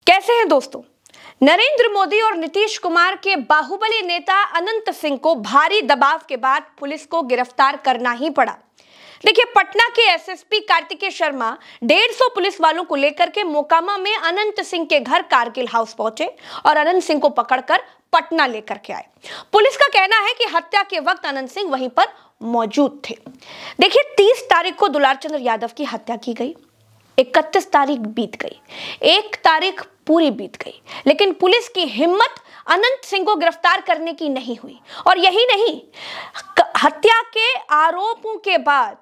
कैसे हैं दोस्तों। नरेंद्र मोदी और नीतीश कुमार के बाहुबली नेता अनंत सिंह को भारी दबाव के बाद पुलिस को गिरफ्तार करना ही पड़ा। देखिए, पटना के एसएसपी कार्तिकेय शर्मा 150 पुलिस वालों को लेकर के मोकामा में अनंत सिंह के घर कारगिल हाउस पहुंचे और अनंत सिंह को पकड़कर पटना लेकर के आए। पुलिस का कहना है कि हत्या के वक्त अनंत सिंह वहीं पर मौजूद थे। देखिए, 30 तारीख को दुलारचंद्र यादव की हत्या की गई, 31 तारीख बीत गई, 1 तारीख पूरी बीत गई, लेकिन पुलिस की हिम्मत अनंत सिंह को गिरफ्तार करने की नहीं हुई। और यही नहीं, हत्या के आरोपों के बाद,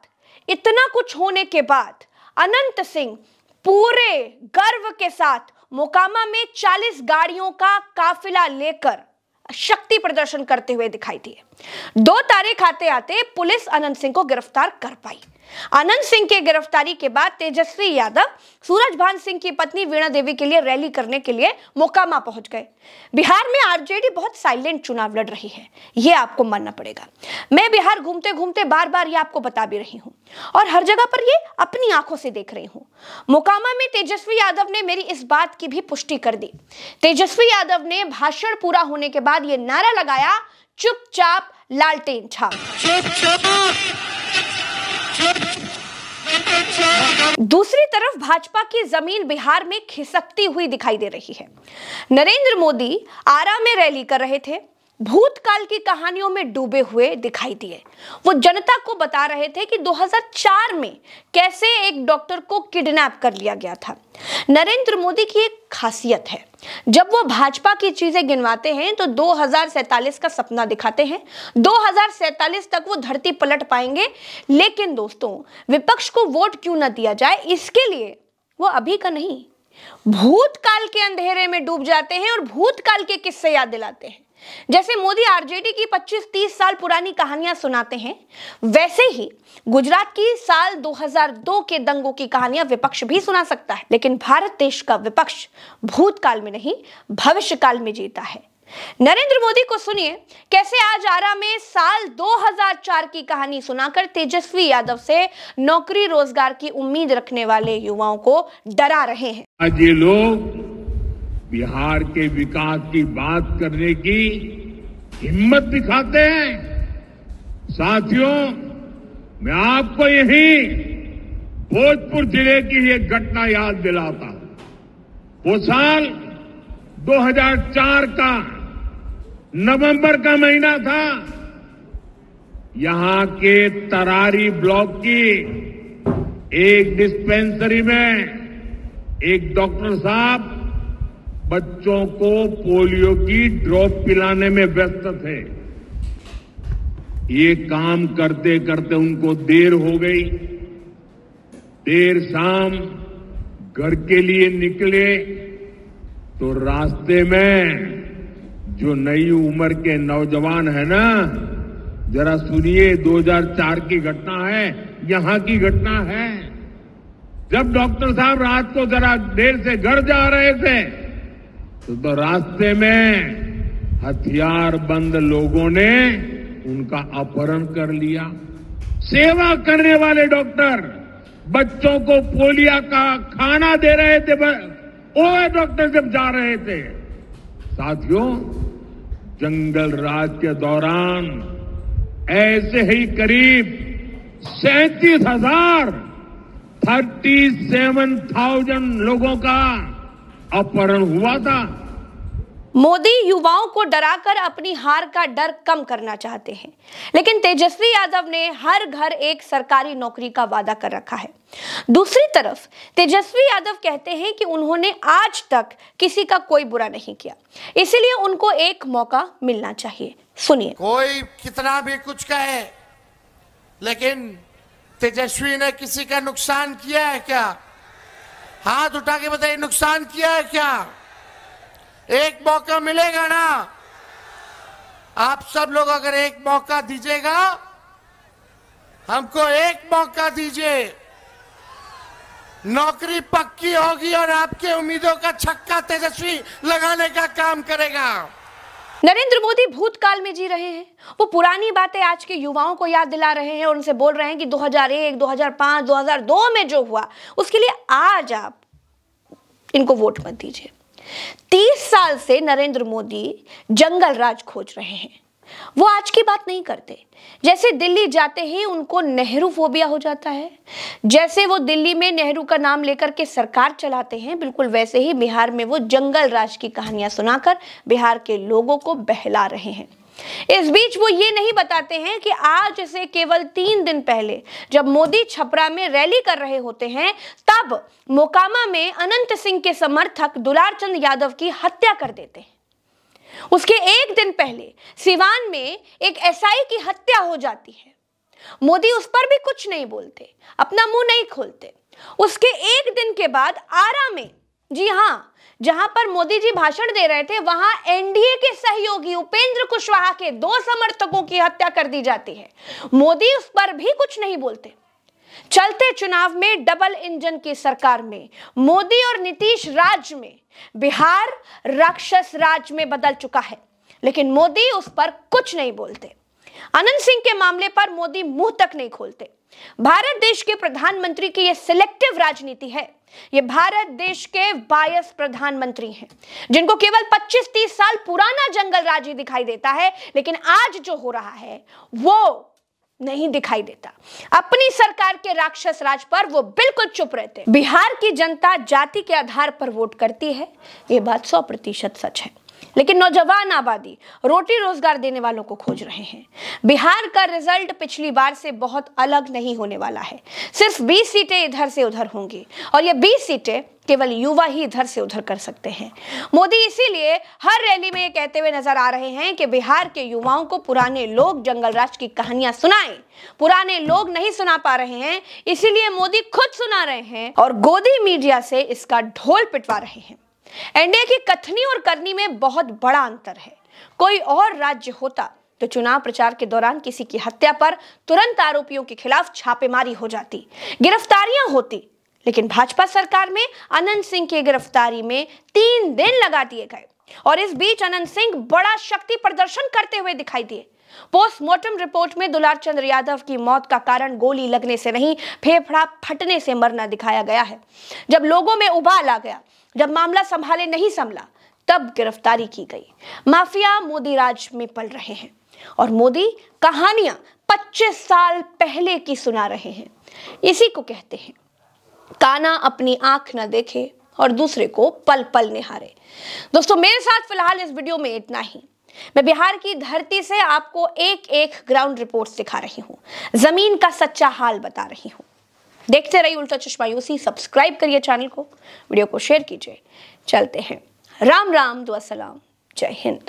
इतना कुछ होने के बाद अनंत सिंह पूरे गर्व के साथ मोकामा में 40 गाड़ियों का काफिला लेकर शक्ति प्रदर्शन करते हुए दिखाई दिए। 2 तारीख आते आते पुलिस अनंत सिंह को गिरफ्तार कर पाई। अनंत सिंह की गिरफ्तारी के बाद तेजस्वी यादव सूरजभान सिंह की पत्नी वीणा देवी के लिए रैली करने के लिए मोकामा पहुंच गए। बिहार में आरजेडी बहुत साइलेंट चुनाव लड़ रही है, यह आपको मानना पड़ेगा। मैं बिहार घूमते घूमते बार बार ये आपको बता भी रही हूं और हर जगह पर ये अपनी आंखों से देख रही हूं। मोकामा में तेजस्वी यादव ने मेरी इस बात की भी पुष्टि कर दी। तेजस्वी यादव ने भाषण पूरा होने के बाद यह नारा लगाया, चुपचाप लालटेन छाप। दूसरी तरफ भाजपा की जमीन बिहार में खिसकती हुई दिखाई दे रही है। नरेंद्र मोदी आरा में रैली कर रहे थे, भूतकाल की कहानियों में डूबे हुए दिखाई दिए। वो जनता को बता रहे थे कि 2004 में कैसे एक डॉक्टर को किडनैप कर लिया गया था। नरेंद्र मोदी की एक खासियत है, जब वो भाजपा की चीजें गिनवाते हैं तो 2047 का सपना दिखाते हैं। 2047 तक वो धरती पलट पाएंगे, लेकिन दोस्तों, विपक्ष को वोट क्यों ना दिया जाए, इसके लिए वो अभी का नहीं, भूतकाल के अंधेरे में डूब जाते हैं और भूतकाल के किस्से याद दिलाते हैं। जैसे मोदी आरजेडी की 25-30 साल पुरानी कहानियां सुनाते हैं, वैसे ही गुजरात की साल 2002 के दंगों की कहानियां विपक्ष भी सुना सकता है। लेकिन भारत देश का विपक्ष भूतकाल में नहीं, भविष्यकाल में जीता है। नरेंद्र मोदी को सुनिए कैसे आज आरा में साल 2004 की कहानी सुनाकर तेजस्वी यादव से नौकरी रोजगार की उम्मीद रखने वाले युवाओं को डरा रहे हैं। आज ये लोग बिहार के विकास की बात करने की हिम्मत दिखाते हैं। साथियों, मैं आपको यही भोजपुर जिले की एक घटना याद दिलाता हूं। वो साल 2004 का नवंबर का महीना था। यहां के तरारी ब्लॉक की एक डिस्पेंसरी में एक डॉक्टर साहब बच्चों को पोलियो की ड्रॉप पिलाने में व्यस्त थे। ये काम करते करते उनको देर हो गई। देर शाम घर के लिए निकले तो रास्ते में जो नई उम्र के नौजवान है ना, जरा सुनिए, 2004 की घटना है, यहां की घटना है। जब डॉक्टर साहब रात को जरा देर से घर जा रहे थे तो रास्ते में हथियार बंद लोगों ने उनका अपहरण कर लिया। सेवा करने वाले डॉक्टर बच्चों को पोलियो का खाना दे रहे थे, वो डॉक्टर जब जा रहे थे। साथियों, जंगल राज के दौरान ऐसे ही करीब 37,000 लोगों का अपहरण हुआ था। मोदी युवाओं को डराकर अपनी हार का डर कम करना चाहते हैं, लेकिन तेजस्वी यादव ने हर घर एक सरकारी नौकरी का वादा कर रखा है। दूसरी तरफ तेजस्वी यादव कहते हैं कि उन्होंने आज तक किसी का कोई बुरा नहीं किया, इसीलिए उनको एक मौका मिलना चाहिए। सुनिए। कोई कितना भी कुछ कहे, लेकिन तेजस्वी ने किसी का नुकसान किया है क्या? हाथ उठा के बताइए, नुकसान किया है क्या? एक मौका मिलेगा ना? आप सब लोग अगर एक मौका दीजिएगा, हमको एक मौका दीजिए, नौकरी पक्की होगी और आपके उम्मीदों का छक्का तेजस्वी लगाने का काम करेगा। नरेंद्र मोदी भूतकाल में जी रहे हैं, वो पुरानी बातें आज के युवाओं को याद दिला रहे हैं और उनसे बोल रहे हैं कि 2001, 2005, 2002 में जो हुआ उसके लिए आज आप इनको वोट मत दीजिए। 30 साल से नरेंद्र मोदी जंगल राज खोज रहे हैं। वो आज की बात नहीं करते। जैसे दिल्ली जाते ही उनको नेहरू फोबिया हो जाता है, जैसे वो दिल्ली में नेहरू का नाम लेकर के सरकार चलाते हैं, बिल्कुल वैसे ही बिहार में वो जंगल राज की कहानियां सुनाकर बिहार के लोगों को बहला रहे हैं। इस बीच वो ये नहीं बताते हैं कि आज से केवल 3 दिन पहले जब मोदी छपरा में रैली कर रहे होते हैं, तब मोकामा में अनंत सिंह के समर्थक दुलार चंद यादव की हत्या कर देते हैं। उसके 1 दिन पहले सिवान में एक एसआई की हत्या हो जाती है। मोदी उस पर भी कुछ नहीं बोलते, अपना मुंह नहीं खोलते। उसके 1 दिन के बाद आरा में, जी हां, जहां पर मोदी जी भाषण दे रहे थे, वहां एनडीए के सहयोगी उपेंद्र कुशवाहा के 2 समर्थकों की हत्या कर दी जाती है। मोदी उस पर भी कुछ नहीं बोलते। चलते चुनाव में डबल इंजन की सरकार में मोदी और नीतीश राज में बिहार राक्षस राज में बदल चुका है, लेकिन मोदी उस पर कुछ नहीं बोलते। अनंत सिंह के मामले पर मोदी मुंह तक नहीं खोलते। भारत देश के प्रधानमंत्री की यह सिलेक्टिव राजनीति है। ये भारत देश के बायस प्रधानमंत्री हैं, जिनको केवल 25-30 साल पुराना जंगल राज ही दिखाई देता है, लेकिन आज जो हो रहा है वो नहीं दिखाई देता। अपनी सरकार के राक्षस राज पर वो बिल्कुल चुप रहते। बिहार की जनता जाति के आधार पर वोट करती है, ये बात 100% सच है, लेकिन नौजवान आबादी रोटी रोजगार देने वालों को खोज रहे हैं। बिहार का रिजल्ट पिछली बार से बहुत अलग नहीं होने वाला है। सिर्फ 20 सीटें इधर से उधर होंगी और ये 20 सीटें केवल युवा ही इधर से उधर कर सकते हैं। मोदी इसीलिए हर रैली में ये कहते हुए नजर आ रहे हैं कि बिहार के युवाओं को पुराने लोग जंगल राज की कहानियां सुनाएं। पुराने लोग नहीं सुना पा रहे हैं, इसीलिए मोदी खुद सुना रहे हैं और गोदी मीडिया से इसका ढोल पिटवा रहे हैं। एनडीए की कथनी और करनी में बहुत बड़ा अंतर है। कोई और राज्य होता तो चुनाव प्रचार के दौरान किसी की हत्या पर तुरंत आरोपियों के खिलाफ छापेमारी हो जाती, गिरफ्तारियां होती, लेकिन भाजपा सरकार में अनंत सिंह की गिरफ्तारी में 3 दिन लगा दिए गए और इस बीच अनंत सिंह बड़ा शक्ति प्रदर्शन करते हुए दिखाई दिए। पोस्टमार्टम रिपोर्ट में दुलार चंद यादव की मौत का कारण गोली लगने से नहीं, फेफड़ा फटने से मरना दिखाया गया है। जब लोगों में उबाल आ गया, जब मामला संभाले नहीं संभला, तब गिरफ्तारी की गई। माफिया मोदी राज में पल रहे हैं और मोदी कहानियां 25 साल पहले की सुना रहे हैं। इसी को कहते हैं काना अपनी आंख न देखे और दूसरे को पल पल निहारे। दोस्तों, मेरे साथ फिलहाल इस वीडियो में इतना ही। मैं बिहार की धरती से आपको एक ग्राउंड रिपोर्ट दिखा रही हूँ, जमीन का सच्चा हाल बता रही हूँ। देखते रहिए उल्टा चश्मा यूसी। सब्सक्राइब करिए चैनल को, वीडियो को शेयर कीजिए। चलते हैं। राम राम, दुआ सलाम, जय हिंद।